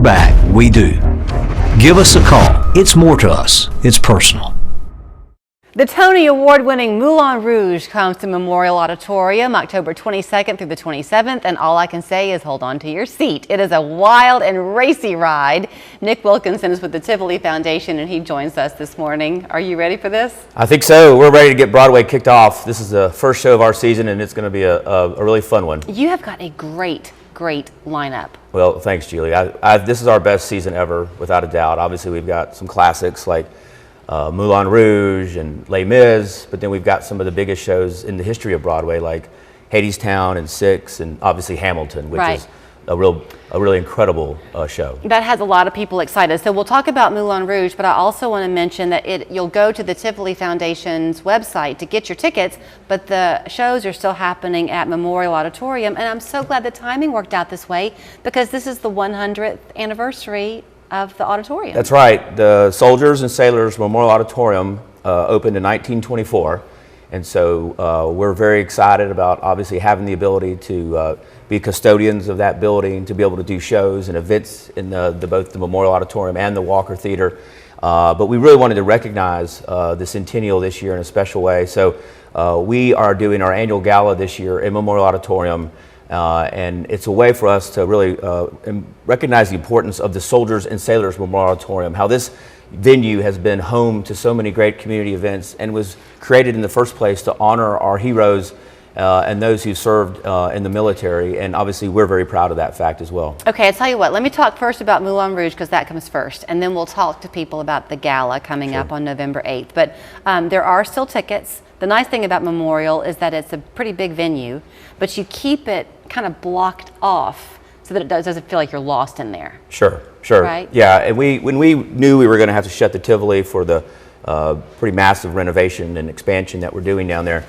back, we do. Give us a call. It's more to us. It's personal. The Tony Award-winning Moulin Rouge comes to Memorial Auditorium October 22nd through the 27th, and all I can say is hold on to your seat. It is a wild and racy ride. Nick Wilkinson is with the Tivoli Foundation, and he joins us this morning. Are you ready for this? I think so. We're ready to get Broadway kicked off. This is the first show of our season, and it's going to be a really fun one. You have got a great lineup. Well, thanks, Julie. This is our best season ever, without a doubt. Obviously, we've got some classics like Moulin Rouge and Les Mis, but then we've got some of the biggest shows in the history of Broadway, like Hadestown and Six, and obviously Hamilton, which is a really incredible show. That has a lot of people excited. So we'll talk about Moulin Rouge, but I also want to mention that you'll go to the Tivoli Foundation's website to get your tickets, but the shows are still happening at Memorial Auditorium, and I'm so glad the timing worked out this way because this is the 100th anniversary of the auditorium. That's right. The Soldiers and Sailors Memorial Auditorium opened in 1924, and so we're very excited about obviously having the ability to be custodians of that building, to be able to do shows and events in both the Memorial Auditorium and the Walker Theater. But we really wanted to recognize the centennial this year in a special way. So we are doing our annual gala this year in Memorial Auditorium. And it's a way for us to really recognize the importance of the Soldiers and Sailors Memorial Auditorium, how this venue has been home to so many great community events and was created in the first place to honor our heroes and those who served in the military. And obviously we're very proud of that fact as well. Okay, I'll tell you what, let me talk first about Moulin Rouge because that comes first, and then we'll talk to people about the gala coming up on November 8th. But there are still tickets. The nice thing about Memorial is that it's a pretty big venue, but you keep it kind of blocked off so that it doesn't feel like you're lost in there. Sure. Right? Yeah, and when we knew we were going to have to shut the Tivoli for the pretty massive renovation and expansion that we're doing down there,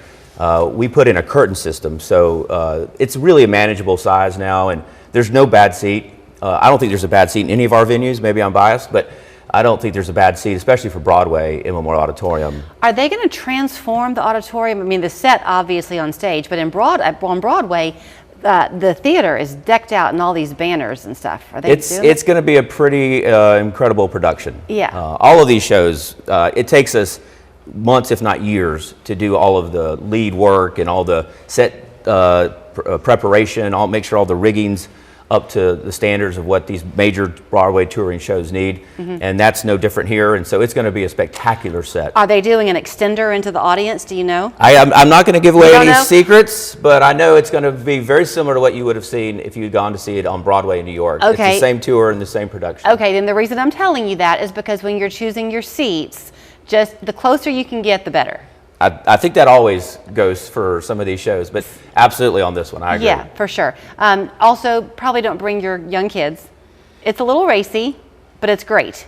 we put in a curtain system. So it's really a manageable size now, and there's no bad seat. I don't think there's a bad seat in any of our venues. Maybe I'm biased, but I don't think there's a bad seat, especially for Broadway in Memorial Auditorium. Are they going to transform the auditorium? I mean, the set obviously on stage, but on Broadway, the theater is decked out in all these banners and stuff. Are they doing It's going to be a pretty incredible production. Yeah. All of these shows, it takes us months, if not years, to do all of the lead work and all the set preparation, make sure all the rigging's up to the standards of what these major Broadway touring shows need. And that's no different here, and so it's going to be a spectacular set. Are they doing an extender into the audience? Do you know? I'm not going to give away any secrets, but I know it's going to be very similar to what you would have seen if you'd gone to see it on Broadway in New York. Okay. It's the same tour and the same production. Okay, then the reason I'm telling you that is because when you're choosing your seats, just the closer you can get, the better. I think that always goes for some of these shows, but absolutely on this one, I agree. Yeah, for sure. Also, probably don't bring your young kids. It's a little racy, but it's great.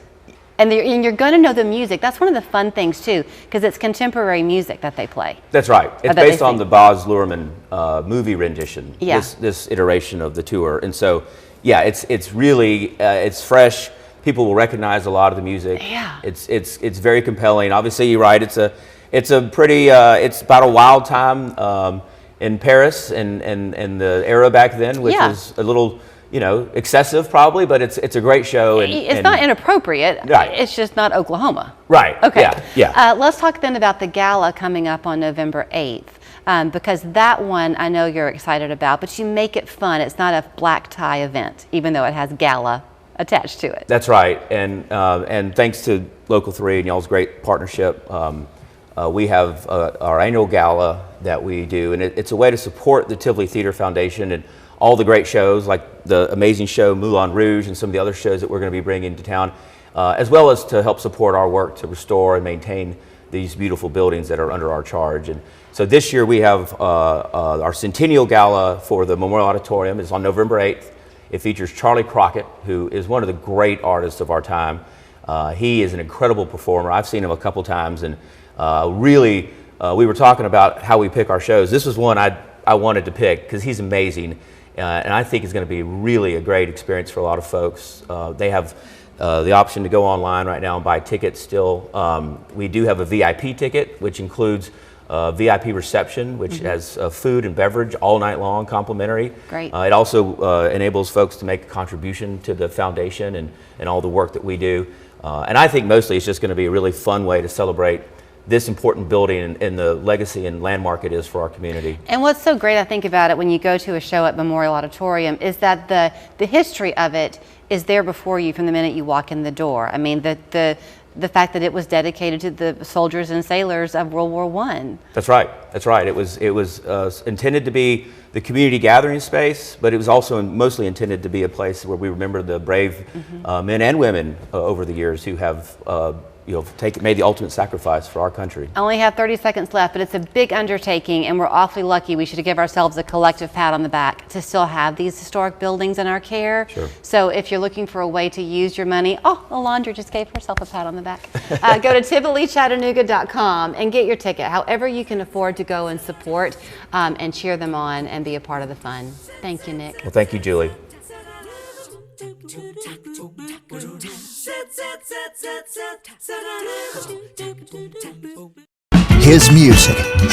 And you're going to know the music. That's one of the fun things, too, because it's contemporary music that they play. That's right. It's based on the Baz Luhrmann movie rendition, this iteration of the tour. And so, yeah, it's really, it's fresh. People will recognize a lot of the music. Yeah. It's very compelling. Obviously, you're right. It's a pretty, it's about a wild time in Paris and the era back then, which was a little, excessive probably, but it's a great show. It's not inappropriate. Right. It's just not Oklahoma. Right. Okay. Yeah. Let's talk then about the gala coming up on November 8th, because that one I know you're excited about, but you make it fun. It's not a black tie event, even though it has gala attached to it. That's right. And thanks to Local 3 and y'all's great partnership, we have our annual gala that we do, and it's a way to support the Tivoli Theater Foundation and all the great shows like the amazing show Moulin Rouge and some of the other shows that we're going to be bringing to town, as well as to help support our work to restore and maintain these beautiful buildings that are under our charge. And so this year we have our Centennial Gala for the Memorial Auditorium. It's on November 8th. It features Charlie Crockett, who is one of the great artists of our time. He is an incredible performer. I've seen him a couple times, and really, we were talking about how we pick our shows. This was one I wanted to pick because he's amazing, and I think it's going to be really a great experience for a lot of folks. They have the option to go online right now and buy tickets still. We do have a VIP ticket, which includes VIP reception, which has food and beverage all night long, complimentary. Great. It also enables folks to make a contribution to the foundation and all the work that we do. And I think mostly it's just going to be a really fun way to celebrate this important building and the legacy and landmark it is for our community. And what's so great, I think, about it when you go to a show at Memorial Auditorium is that the history of it is there before you from the minute you walk in the door. I mean, the fact that it was dedicated to the soldiers and sailors of World War I. That's right. That's right. It was intended to be the community gathering space, but it was also mostly intended to be a place where we remember the brave men and women over the years who have made the ultimate sacrifice for our country. I only have 30 seconds left, but it's a big undertaking, and we're awfully lucky. We should give ourselves a collective pat on the back to still have these historic buildings in our care. Sure. So if you're looking for a way to use your money, Alondra just gave herself a pat on the back. Go to TivoliChattanooga.com and get your ticket. However you can afford to go and support and cheer them on and be a part of the fun. Thank you, Nick. Well, thank you, Julie. His music